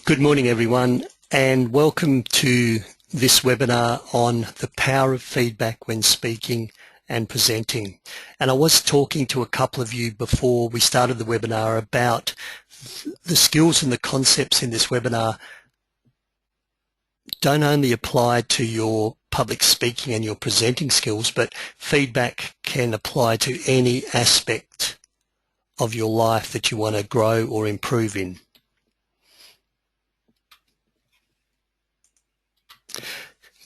Good morning everyone, and welcome to this webinar on the power of feedback when speaking and presenting. And I was talking to a couple of you before we started the webinar about the skills and the concepts in this webinar don't only apply to your public speaking and your presenting skills, but feedback can apply to any aspect of your life that you want to grow or improve in.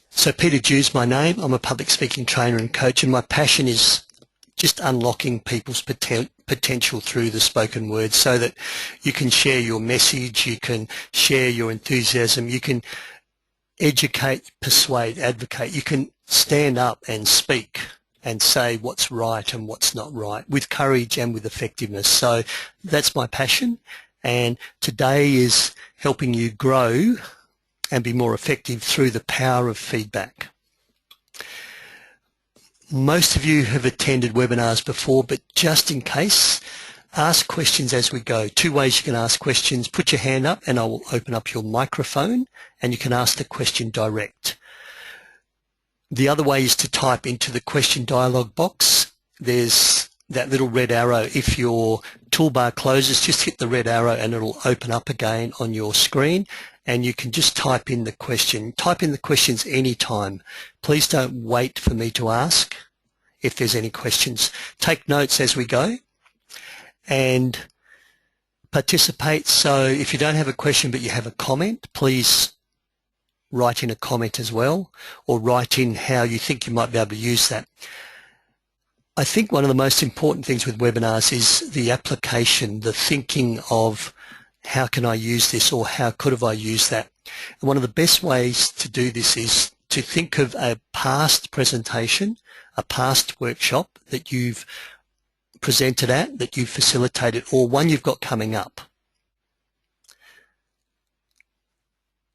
So Peter Dew's my name. I'm a public speaking trainer and coach, and my passion is just unlocking people's potential through the spoken word so that you can share your message, you can share your enthusiasm, you can educate, persuade, advocate, you can stand up and speak and say what's right and what's not right with courage and with effectiveness. So that's my passion, and today is helping you grow and be more effective through the power of feedback. Most of you have attended webinars before, but just in case, ask questions as we go. Two ways you can ask questions. Put your hand up and I will open up your microphone and you can ask the question direct. The other way is to type into the question dialog box. There's that little red arrow. If your toolbar closes, just hit the red arrow and it'll open up again on your screen. And you can just type in the question. Type in the questions anytime. Please don't wait for me to ask if there's any questions. Take notes as we go and participate. So if you don't have a question but you have a comment, please write in a comment as well, or write in how you think you might be able to use that. I think one of the most important things with webinars is the application, the thinking of how can I use this, or how could have I used that? And one of the best ways to do this is to think of a past presentation, a past workshop that you've presented at, that you've facilitated, or one you've got coming up.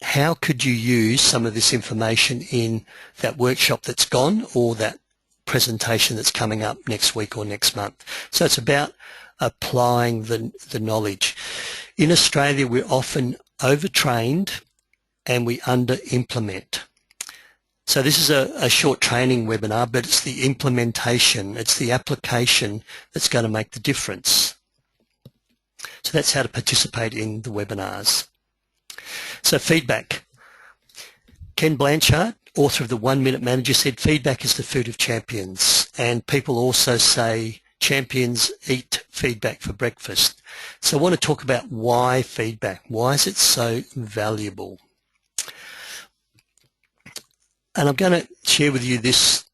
How could you use some of this information in that workshop that's gone, or that presentation that's coming up next week or next month? So it's about applying the knowledge. In Australia, we're often overtrained and we under-implement. So this is a short training webinar, but it's the implementation, it's the application that's going to make the difference. So that's how to participate in the webinars. So feedback. Ken Blanchard, author of The 1 Minute Manager, said feedback is the food of champions. And people also say champions eat feedback for breakfast. So I want to talk about why feedback. Why is it so valuable? And I'm going to share with you this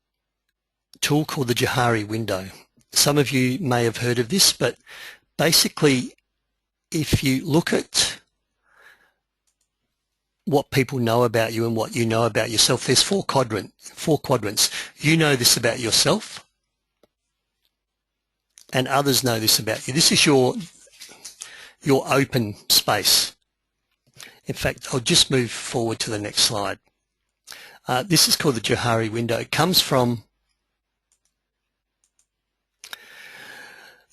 tool called the Thehari Window. Some of you may have heard of this, but basically if you look at what people know about you and what you know about yourself, there's four quadrants. You know this about yourself, and others know this about you. This is your open space. In fact, I'll just move forward to the next slide. This is called the Thehari Window. It comes from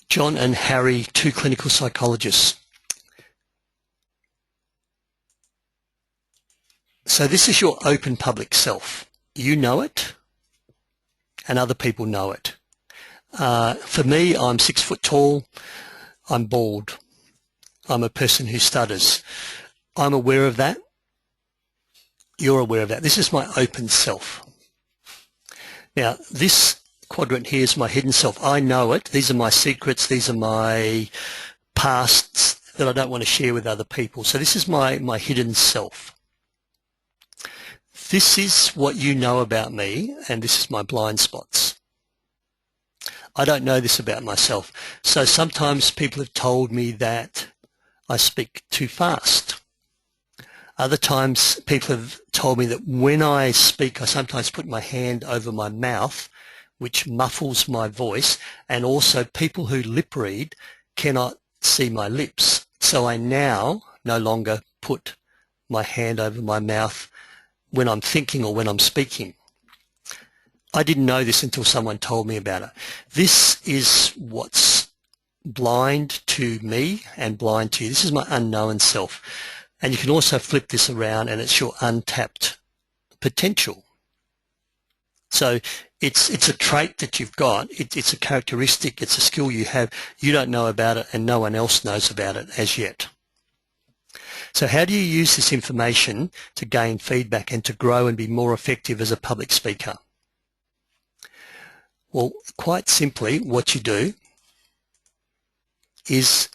John and Harry, two clinical psychologists. So this is your open public self. You know it, and other people know it. For me, I'm 6 foot tall, I'm bald, I'm a person who stutters. I'm aware of that, you're aware of that. This is my open self. Now, this quadrant here is my hidden self. I know it, these are my secrets, these are my pasts that I don't want to share with other people. So this is my hidden self. This is what you know about me, and this is my blind spots. I don't know this about myself. So sometimes people have told me that I speak too fast. Other times people have told me that when I speak, I sometimes put my hand over my mouth, which muffles my voice, and also people who lip read cannot see my lips. So I now no longer put my hand over my mouth when I'm thinking or when I'm speaking. I didn't know this until someone told me about it. This is what's blind to me and blind to you. This is my unknown self. And you can also flip this around and it's your untapped potential. So it's a trait that you've got, it's a characteristic, it's a skill you have, you don't know about it and no one else knows about it as yet. So how do you use this information to gain feedback and to grow and be more effective as a public speaker? Well, quite simply, what you do is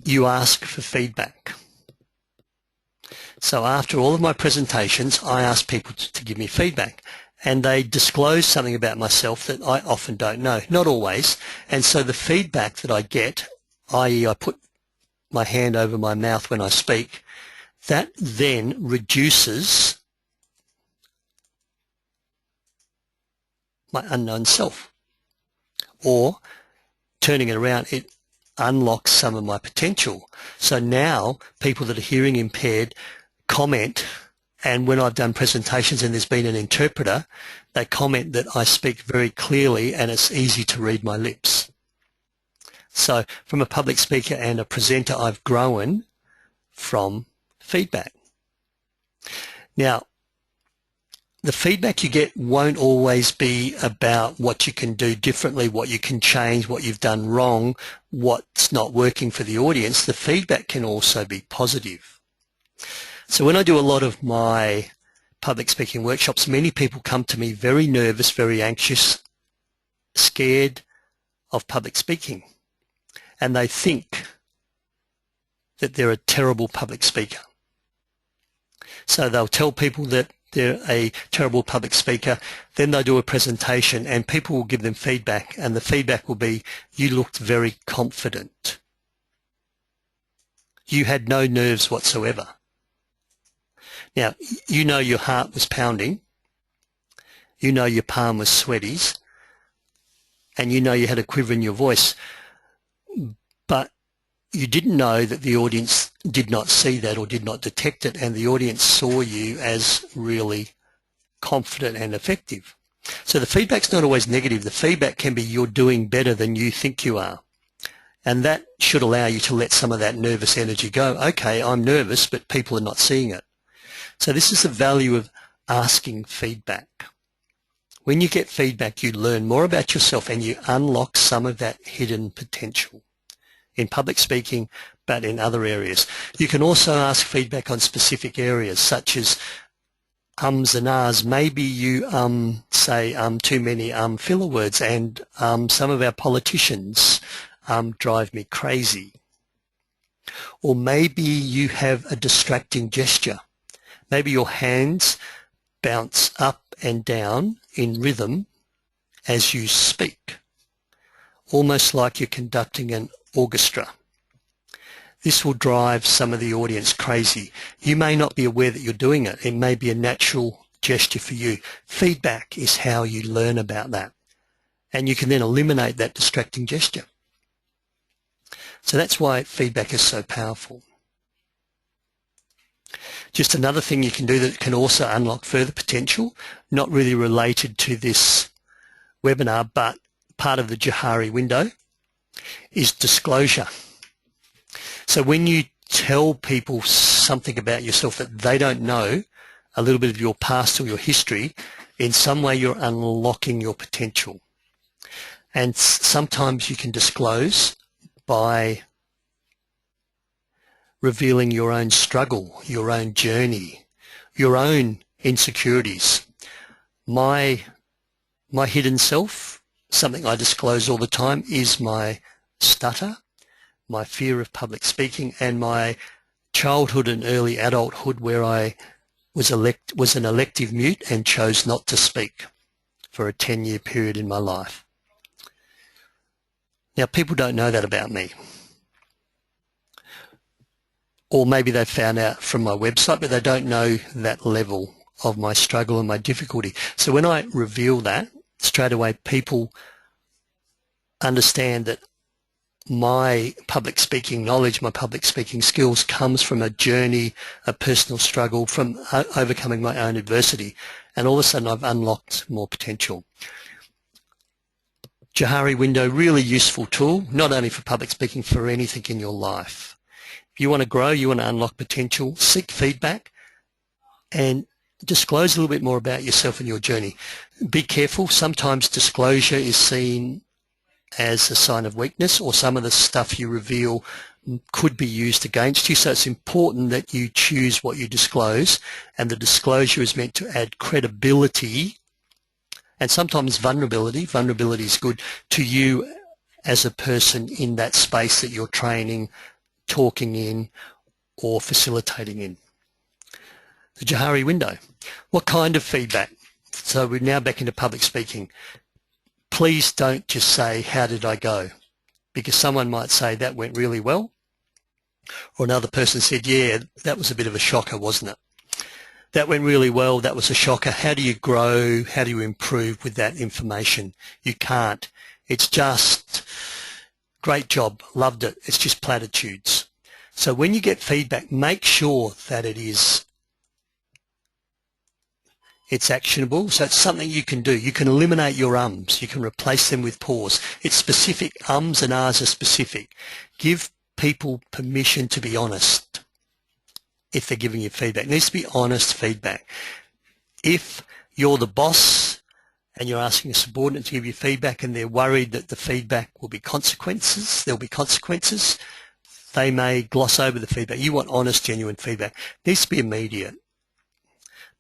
you ask for feedback. So after all of my presentations, I ask people to give me feedback, and they disclose something about myself that I often don't know, not always. And so the feedback that I get, i.e. I put my hand over my mouth when I speak, that then reduces my unknown self. Or, turning it around, it unlocks some of my potential. So now people that are hearing impaired comment, and when I've done presentations and there's been an interpreter, they comment that I speak very clearly and it's easy to read my lips. So from a public speaker and a presenter, I've grown from feedback. Now, the feedback you get won't always be about what you can do differently, what you can change, what you've done wrong, what's not working for the audience. The feedback can also be positive. So when I do a lot of my public speaking workshops, many people come to me very nervous, very anxious, scared of public speaking. And they think that they're a terrible public speaker. So they'll tell people that they're a terrible public speaker, then they'll do a presentation and people will give them feedback, and the feedback will be, you looked very confident. You had no nerves whatsoever. Now, you know your heart was pounding, you know your palm was sweaty, and you know you had a quiver in your voice, but you didn't know that the audience did not see that or did not detect it, and the audience saw you as really confident and effective. So the feedback's not always negative. The feedback can be you're doing better than you think you are. And that should allow you to let some of that nervous energy go. Okay, I'm nervous, but people are not seeing it. So this is the value of asking feedback. When you get feedback, you learn more about yourself and you unlock some of that hidden potential in public speaking, but in other areas. You can also ask feedback on specific areas, such as ums and ahs. Maybe you say too many filler words, and some of our politicians drive me crazy. Or maybe you have a distracting gesture. Maybe your hands bounce up and down in rhythm as you speak, almost like you're conducting an orchestra. This will drive some of the audience crazy. You may not be aware that you're doing it. It may be a natural gesture for you. Feedback is how you learn about that. And you can then eliminate that distracting gesture. So that's why feedback is so powerful. Just another thing you can do that can also unlock further potential, not really related to this webinar, but part of the Thehari Window, is disclosure. So when you tell people something about yourself that they don't know, a little bit of your past or your history, in some way you're unlocking your potential. And sometimes you can disclose by revealing your own struggle, your own journey, your own insecurities. My hidden self, something I disclose all the time, is my stutter, my fear of public speaking, and my childhood and early adulthood where I was an elective mute and chose not to speak for a 10-year period in my life. Now, people don't know that about me. Or maybe they found out from my website, but they don't know that level of my struggle and my difficulty. So when I reveal that, straight away people understand that my public speaking knowledge, my public speaking skills comes from a journey, a personal struggle, from overcoming my own adversity. And all of a sudden I've unlocked more potential. Thehari Window, really useful tool, not only for public speaking, for anything in your life. If If you want to grow, you want to unlock potential, seek feedback and disclose a little bit more about yourself and your journey. Be careful. Sometimes disclosure is seen as a sign of weakness, or some of the stuff you reveal could be used against you. So it's important that you choose what you disclose, and the disclosure is meant to add credibility and sometimes vulnerability. Vulnerability is good to you as a person in that space that you're training, talking in, or facilitating in. The Thehari Window. What kind of feedback? So we're now back into public speaking. Please don't just say, how did I go? Because someone might say, that went really well. Or another person said, yeah, that was a bit of a shocker, wasn't it? That went really well, that was a shocker. How do you grow? How do you improve with that information? You can't. It's just, great job, loved it. It's just platitudes. So when you get feedback, make sure that it's actionable, so it's something you can do. You can eliminate your ums. You can replace them with pause. It's specific. Ums and ahs are specific. Give people permission to be honest if they're giving you feedback. It needs to be honest feedback. If you're the boss and you're asking a subordinate to give you feedback and they're worried that the feedback will be consequences, there'll be consequences, they may gloss over the feedback. You want honest, genuine feedback. It needs to be immediate.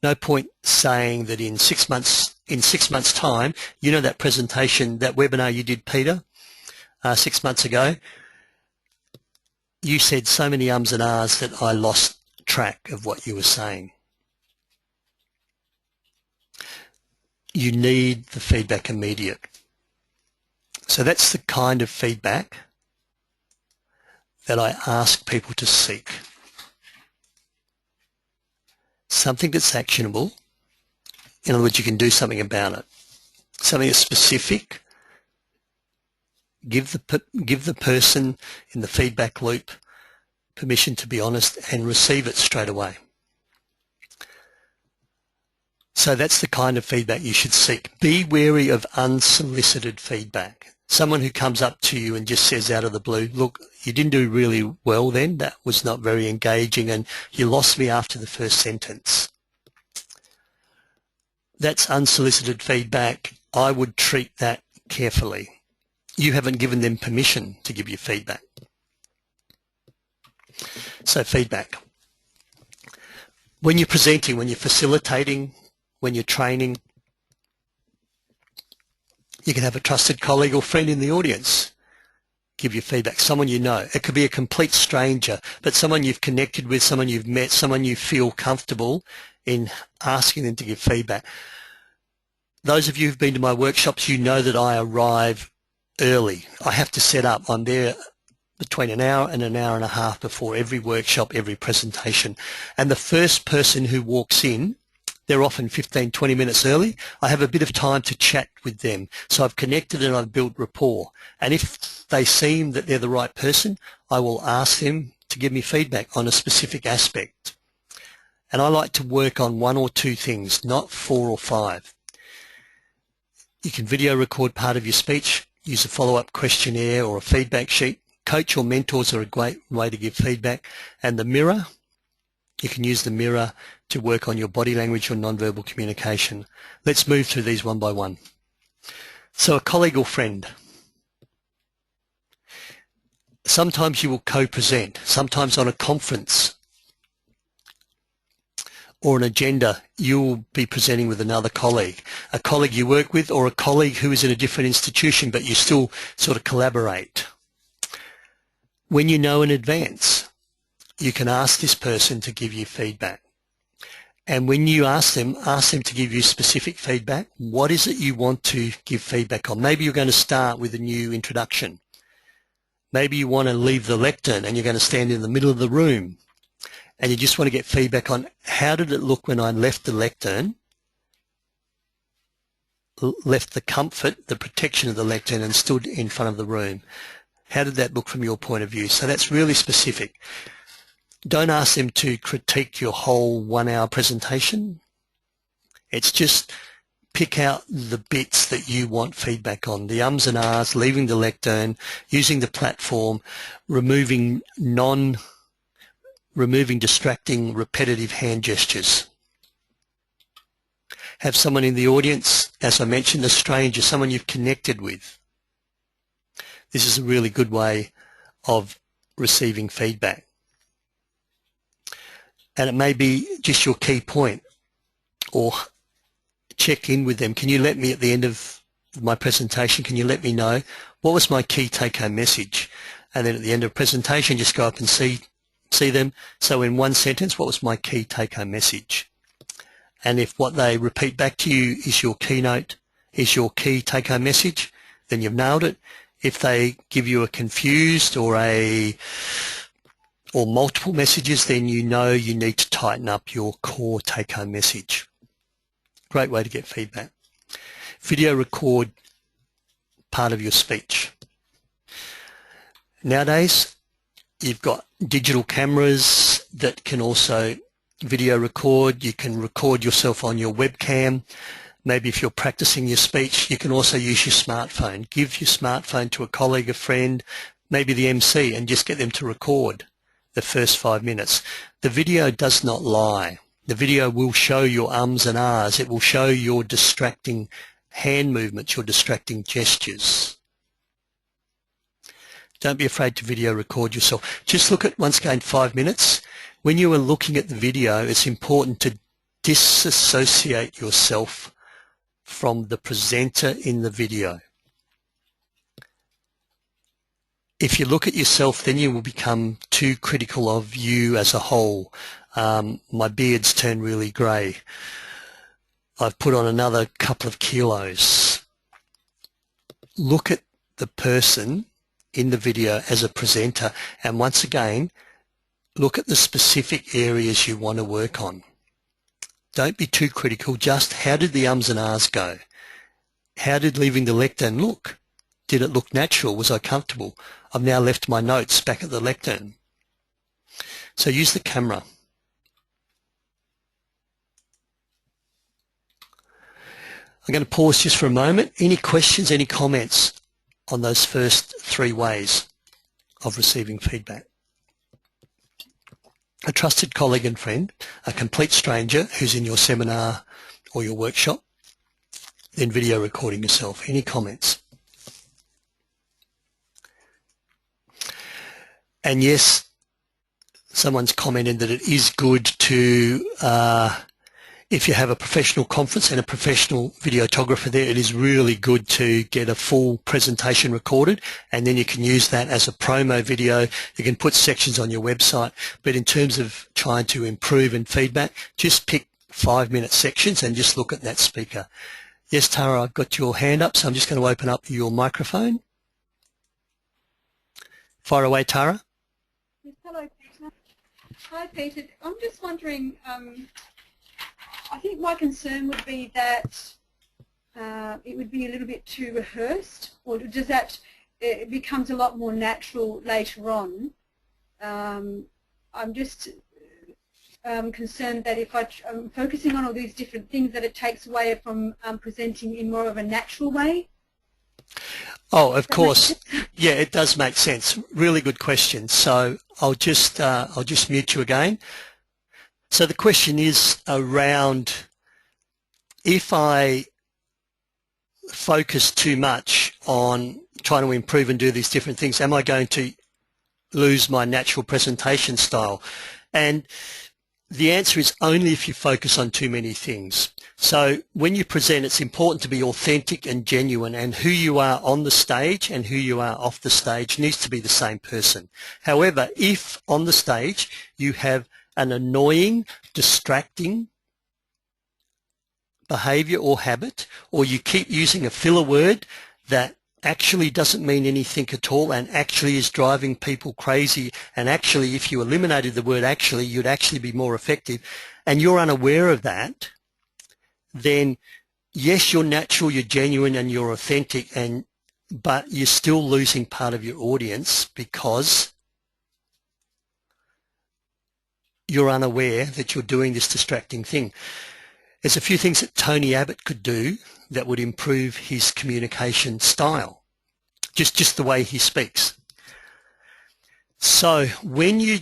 No point saying that in 6 months' time, you know that presentation, that webinar you did, Peter, 6 months ago, you said so many ums and ahs that I lost track of what you were saying. You need the feedback immediate. So that's the kind of feedback that I ask people to seek. Something that's actionable. In other words, you can do something about it. Something that's specific. Give the person in the feedback loop permission to be honest and receive it straight away. So that's the kind of feedback you should seek. Be wary of unsolicited feedback. Someone who comes up to you and just says out of the blue, look, you didn't do really well then, that was not very engaging and you lost me after the first sentence. That's unsolicited feedback. I would treat that carefully. You haven't given them permission to give you feedback. So feedback. When you're presenting, when you're facilitating, when you're training, you can have a trusted colleague or friend in the audience give you feedback, someone you know. It could be a complete stranger, but someone you've connected with, someone you've met, someone you feel comfortable in asking them to give feedback. Those of you who've been to my workshops, you know that I arrive early. I have to set up. I'm there between an hour and a half before every workshop, every presentation. And the first person who walks in, they're often 15, 20 minutes early. I have a bit of time to chat with them. So I've connected and I've built rapport. And if they seem that they're the right person, I will ask them to give me feedback on a specific aspect. And I like to work on 1 or 2 things, not 4 or 5. You can video record part of your speech, use a follow-up questionnaire or a feedback sheet. Coach or mentors are a great way to give feedback. And the mirror, you can use the mirror to work on your body language or nonverbal communication. Let's move through these one by one. So a colleague or friend. Sometimes you will co-present, sometimes on a conference or an agenda, you'll be presenting with another colleague, a colleague you work with or a colleague who is in a different institution, but you still sort of collaborate. When you know in advance, you can ask this person to give you feedback. And when you ask them to give you specific feedback. What is it you want to give feedback on? Maybe you're going to start with a new introduction. Maybe you want to leave the lectern and you're going to stand in the middle of the room and you just want to get feedback on how did it look when I left the lectern, left the comfort, the protection of the lectern and stood in front of the room. How did that look from your point of view? So that's really specific. Don't ask them to critique your whole 1-hour presentation. It's just pick out the bits that you want feedback on, the ums and ahs, leaving the lectern, using the platform, removing non-useful removing distracting, repetitive hand gestures. Have someone in the audience, as I mentioned, a stranger, someone you've connected with. This is a really good way of receiving feedback. And it may be just your key point, or check in with them. Can you let me, at the end of my presentation, can you let me know what was my key take-home message? And then at the end of the presentation, just go up and see them. So in one sentence, what was my key take-home message? And if what they repeat back to you is your keynote, is your key take-home message, then you've nailed it. If they give you a confused or multiple messages, then you know you need to tighten up your core take-home message. Great way to get feedback. Video record part of your speech. Nowadays, you've got digital cameras that can also video record. You can record yourself on your webcam. Maybe if you're practicing your speech, you can also use your smartphone. Give your smartphone to a colleague, a friend, maybe the MC, and just get them to record the first 5 minutes. The video does not lie. The video will show your ums and ahs. It will show your distracting hand movements, your distracting gestures. Don't be afraid to video record yourself. Just look at, once again, 5 minutes. When you are looking at the video, it's important to disassociate yourself from the presenter in the video. If you look at yourself, then you will become too critical of you as a whole. My beard's turned really grey. I've put on another couple of kilos. Look at the person in the video as a presenter, and once again, look at the specific areas you want to work on. Don't be too critical. Just how did the ums and ahs go? How did leaving the lectern look? Did it look natural? Was I comfortable? I've now left my notes back at the lectern. So use the camera. I'm going to pause just for a moment. Any questions, any comments on those first 3 ways of receiving feedback? A trusted colleague and friend, a complete stranger who's in your seminar or your workshop, then video recording yourself. Any comments? And yes, someone's commented that it is good to, if you have a professional conference and a professional videographer there, it is really good to get a full presentation recorded, and then you can use that as a promo video. You can put sections on your website, but in terms of trying to improve and feedback, just pick 5-minute sections and just look at that speaker. Yes, Tara, I've got your hand up, so I'm just going to open up your microphone. Fire away, Tara. Yes, hello, Peter. Hi, Peter. I'm just wondering, I think my concern would be that it would be a little bit too rehearsed, or does that it becomes a lot more natural later on. I'm just concerned that if I'm focusing on all these different things, that it takes away from presenting in more of a natural way. Oh, of course. Yeah, it does make sense. Really good question. So I'll just mute you again. So the question is around, if I focus too much on trying to improve and do these different things, am I going to lose my natural presentation style? And the answer is only if you focus on too many things. So when you present, it's important to be authentic and genuine, and who you are on the stage and who you are off the stage needs to be the same person. However, if on the stage you have an annoying, distracting behavior or habit, or you keep using a filler word that actually doesn't mean anything at all and actually is driving people crazy, and actually if you eliminated the word actually, you'd actually be more effective, and you're unaware of that, then yes, you're natural, you're genuine and you're authentic, but you're still losing part of your audience because you're unaware that you're doing this distracting thing. There's a few things that Tony Abbott could do that would improve his communication style, just the way he speaks. So when you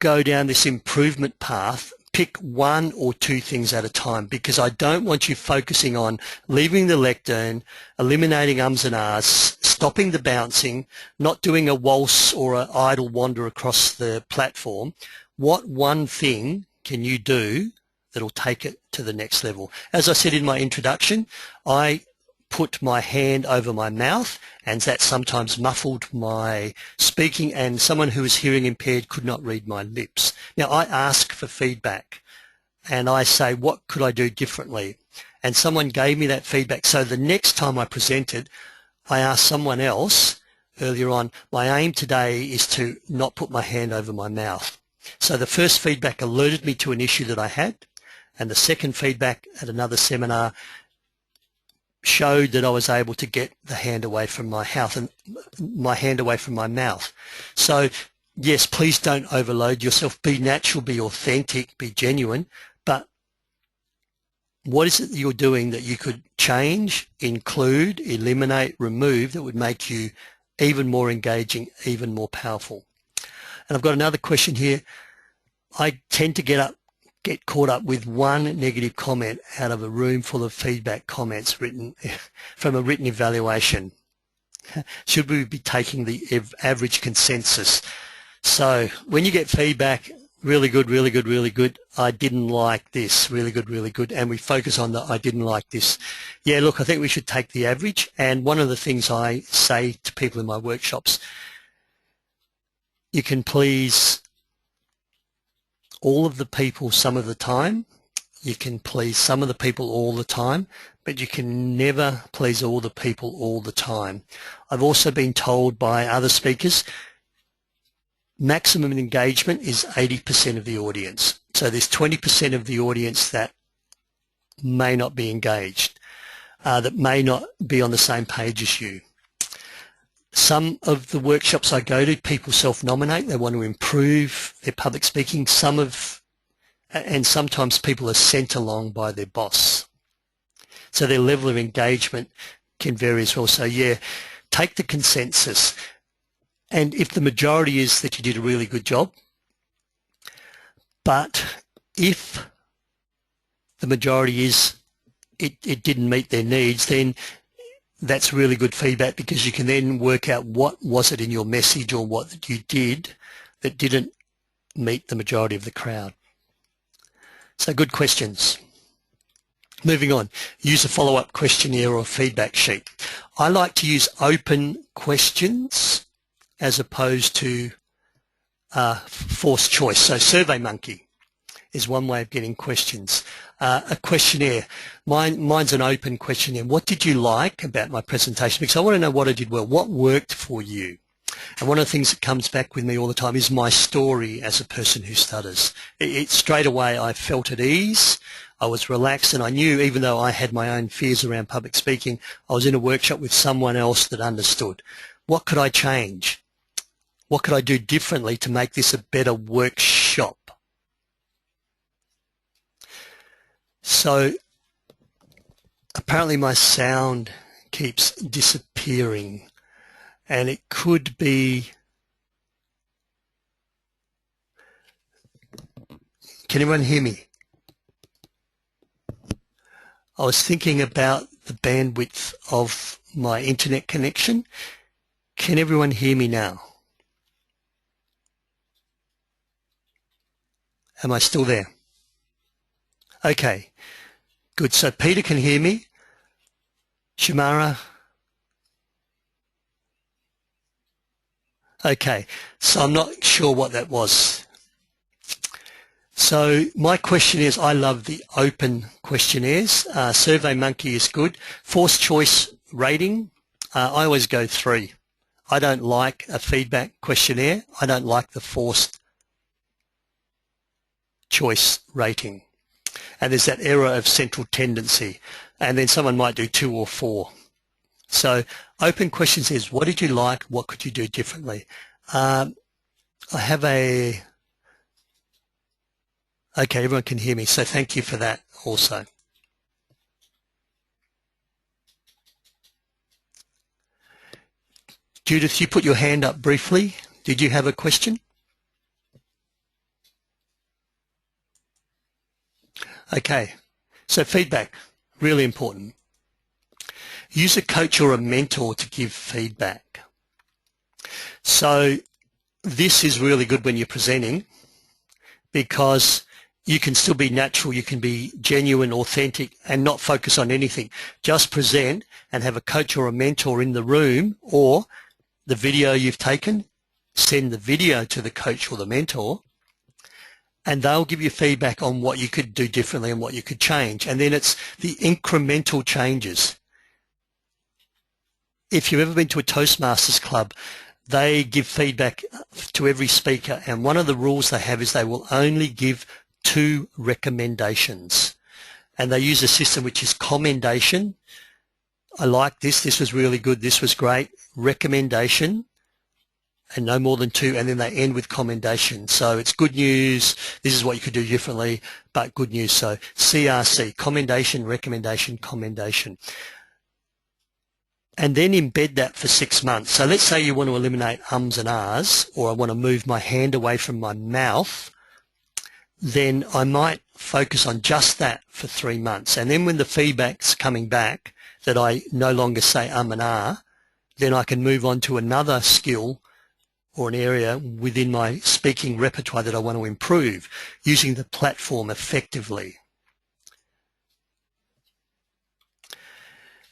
go down this improvement path, pick one or two things at a time, because I don't want you focusing on leaving the lectern, eliminating ums and ahs, stopping the bouncing, not doing a waltz or an idle wander across the platform. What one thing can you do that'll take it to the next level? As I said in my introduction, I put my hand over my mouth, and that sometimes muffled my speaking, and someone who was hearing impaired could not read my lips. Now, I ask for feedback, and I say, what could I do differently? And someone gave me that feedback. So the next time I presented, I asked someone else earlier on, my aim today is to not put my hand over my mouth. So the first feedback alerted me to an issue that I had, and the second feedback at another seminar showed that I was able to get the hand away from my mouth. So yes, please don't overload yourself. Be natural, be authentic, be genuine. But what is it that you're doing that you could change, include, eliminate, remove that would make you even more engaging, even more powerful? And I've got another question here. I tend to get caught up with one negative comment out of a room full of feedback comments written from a written evaluation. Should we be taking the average consensus? So when you get feedback, really good, really good, really good, I didn't like this, really good, and we focus on the I didn't like this. Yeah, look, I think we should take the average. And one of the things I say to people in my workshops, you can please all of the people some of the time, you can please some of the people all the time, but you can never please all the people all the time. I've also been told by other speakers, maximum engagement is 80% of the audience. So there's 20% of the audience that may not be engaged, that may not be on the same page as you. Some of the workshops I go to, people self-nominate. They want to improve their public speaking. And sometimes people are sent along by their boss. So their level of engagement can vary as well. So yeah, take the consensus. And if the majority is that you did a really good job, but if the majority is it didn't meet their needs, then that's really good feedback, because you can then work out what was it in your message or what you did that didn't meet the majority of the crowd. So good questions. Moving on, use a follow-up questionnaire or feedback sheet. I like to use open questions as opposed to forced choice. So SurveyMonkey is one way of getting questions. A questionnaire. Mine's an open questionnaire. What did you like about my presentation? Because I want to know what I did well. What worked for you? And one of the things that comes back with me all the time is my story as a person who stutters. Straight away I felt at ease, I was relaxed, and I knew, even though I had my own fears around public speaking, I was in a workshop with someone else that understood. What could I change? What could I do differently to make this a better workshop? So apparently my sound keeps disappearing, and it could be, can anyone hear me? I was thinking about the bandwidth of my internet connection. Can everyone hear me now? Am I still there? Okay, good. So Peter can hear me. Shamara? Okay, so I'm not sure what that was. So my question is, I love the open questionnaires. SurveyMonkey is good. Forced choice rating, I always go 3. I don't like a feedback questionnaire. I don't like the forced choice rating. And there's that error of central tendency. And then someone might do 2 or 4. So open questions is, what did you like? What could you do differently? I have a... Okay, everyone can hear me, so thank you for that also. Judith, you put your hand up briefly. Did you have a question? Okay, so feedback, really important. Use a coach or a mentor to give feedback. So this is really good when you're presenting because you can still be natural, you can be genuine, authentic, and not focus on anything. Just present and have a coach or a mentor in the room, or the video you've taken, send the video to the coach or the mentor, and they'll give you feedback on what you could do differently and what you could change. And then it's the incremental changes. If you've ever been to a Toastmasters club, they give feedback to every speaker, and one of the rules they have is they will only give 2 recommendations, and they use a system which is commendation. I like this, this was really good, this was great, recommendation, and no more than 2, and then they end with commendation. So it's good news, this is what you could do differently, but good news. So CRC, commendation, recommendation, commendation. And then embed that for 6 months. So let's say you want to eliminate ums and ahs, or I want to move my hand away from my mouth, then I might focus on just that for 3 months. And then when the feedback's coming back that I no longer say and ah, then I can move on to another skill or an area within my speaking repertoire that I want to improve, using the platform effectively.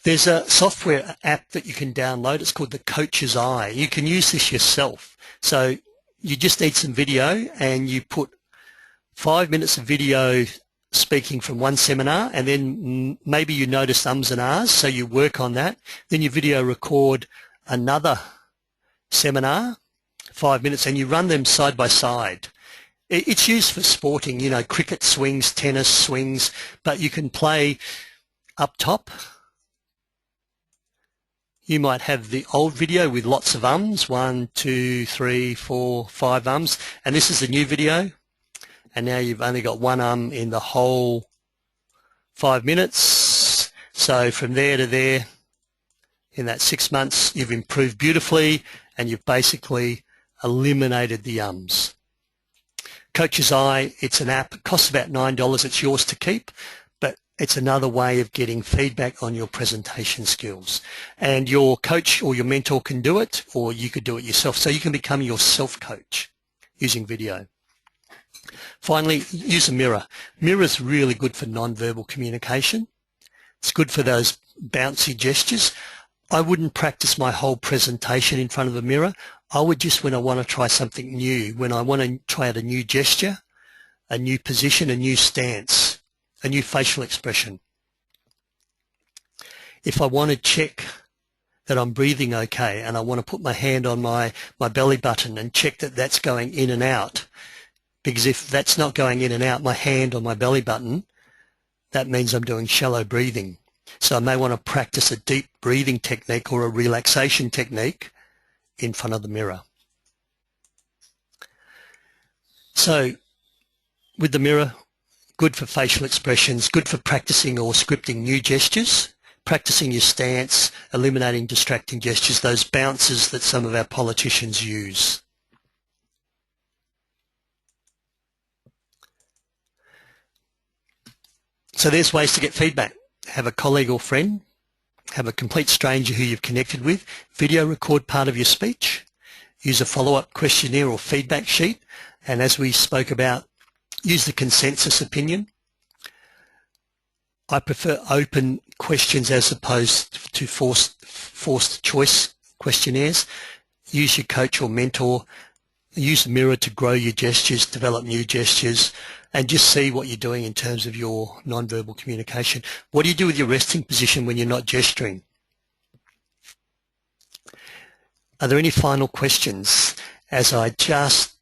There's a software app that you can download. It's called the Coach's Eye. You can use this yourself. So you just need some video, and you put 5 minutes of video speaking from one seminar, and then maybe you notice ums and ahs, so you work on that. Then you video record another seminar, 5 minutes, and you run them side by side. It's used for sporting, you know, cricket swings, tennis swings, but you can play up top. You might have the old video with lots of ums, 1, 2, 3, 4, 5 ums, and this is the new video. And now you've only got 1 in the whole 5 minutes. So from there to there, in that 6 months, you've improved beautifully, and you've basically eliminated the ums. Coach's Eye, it's an app. It costs about $9. It's yours to keep, but it's another way of getting feedback on your presentation skills. And your coach or your mentor can do it, or you could do it yourself. So you can become your self-coach using video. Finally, use a mirror. Mirror's really good for non-verbal communication. It's good for those bouncy gestures. I wouldn't practice my whole presentation in front of a mirror. I would just, when I want to try something new, when I want to try out a new gesture, a new position, a new stance, a new facial expression. If I want to check that I'm breathing okay, and I want to put my hand on my belly button and check that that's going in and out, because if that's not going in and out, my hand on my belly button, that means I'm doing shallow breathing. So I may want to practice a deep breathing technique or a relaxation technique in front of the mirror. So with the mirror, good for facial expressions, good for practicing or scripting new gestures, practicing your stance, eliminating distracting gestures, those bounces that some of our politicians use. So there's ways to get feedback. Have a colleague or friend, have a complete stranger who you've connected with, video record part of your speech, use a follow-up questionnaire or feedback sheet, and as we spoke about, use the consensus opinion. I prefer open questions as opposed to forced choice questionnaires. Use your coach or mentor. Use the mirror to grow your gestures, develop new gestures, and just see what you're doing in terms of your non-verbal communication. What do you do with your resting position when you're not gesturing? Are there any final questions as I just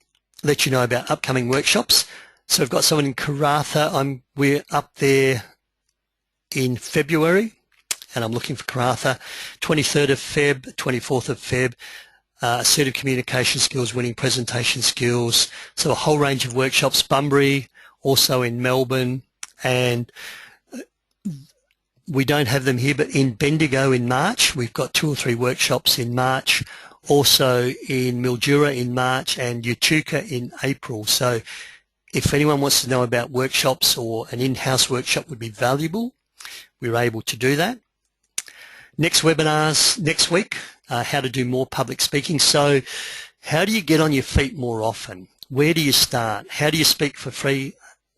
let you know about upcoming workshops? So I've got someone in Karratha. We're up there in February, and I'm looking for Karratha. 23rd of Feb, 24th of Feb. Assertive communication skills, winning presentation skills. So a whole range of workshops. Bunbury, also in Melbourne, and we don't have them here, but in Bendigo in March, we've got 2 or 3 workshops in March, also in Mildura in March and Echuca in April. So If anyone wants to know about workshops or an in-house workshop would be valuable, we're able to do that. Next webinars next week, how to do more public speaking. So how do you get on your feet more often? Where do you start? How do you speak for free?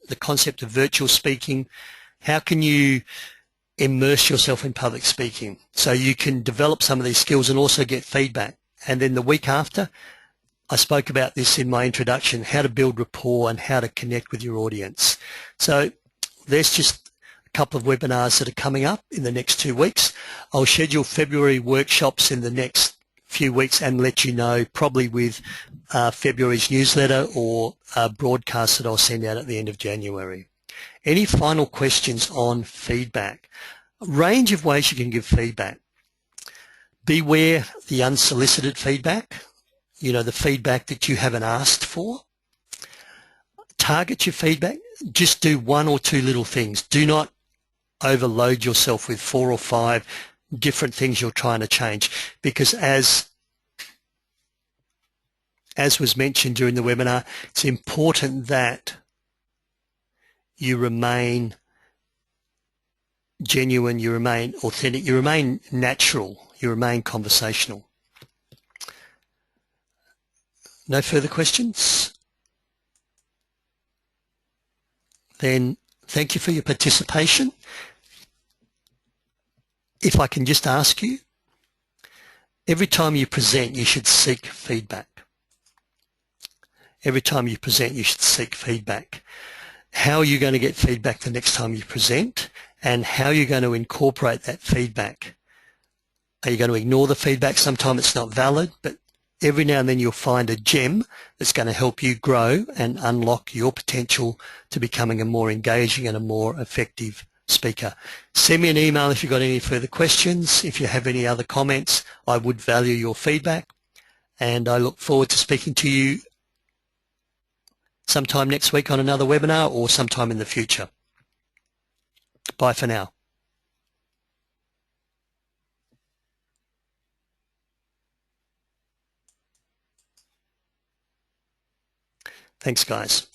The concept of virtual speaking. How can you immerse yourself in public speaking so you can develop some of these skills and also get feedback? And then the week after, I spoke about this in my introduction, how to build rapport and how to connect with your audience. So there's just a couple of webinars that are coming up in the next 2 weeks. I'll schedule February workshops in the next few weeks and let you know, probably with February's newsletter or a broadcast that I'll send out at the end of January. Any final questions on feedback? A range of ways you can give feedback. Beware the unsolicited feedback, you know, the feedback that you haven't asked for. Target your feedback. Just do 1 or 2 little things. Do not overload yourself with 4 or 5 different things you're trying to change, because as was mentioned during the webinar, it's important that you remain genuine, you remain authentic, you remain natural, you remain conversational. No further questions? Then thank you for your participation. If I can just ask you, every time you present, you should seek feedback. Every time you present, you should seek feedback. How are you going to get feedback the next time you present, and how are you going to incorporate that feedback? Are you going to ignore the feedback? Sometimes it's not valid, but every now and then you'll find a gem that's going to help you grow and unlock your potential to becoming a more engaging and a more effective speaker. Send me an email if you've got any further questions. If you have any other comments, I would value your feedback, and I look forward to speaking to you sometime next week on another webinar or sometime in the future. Bye for now. Thanks, guys.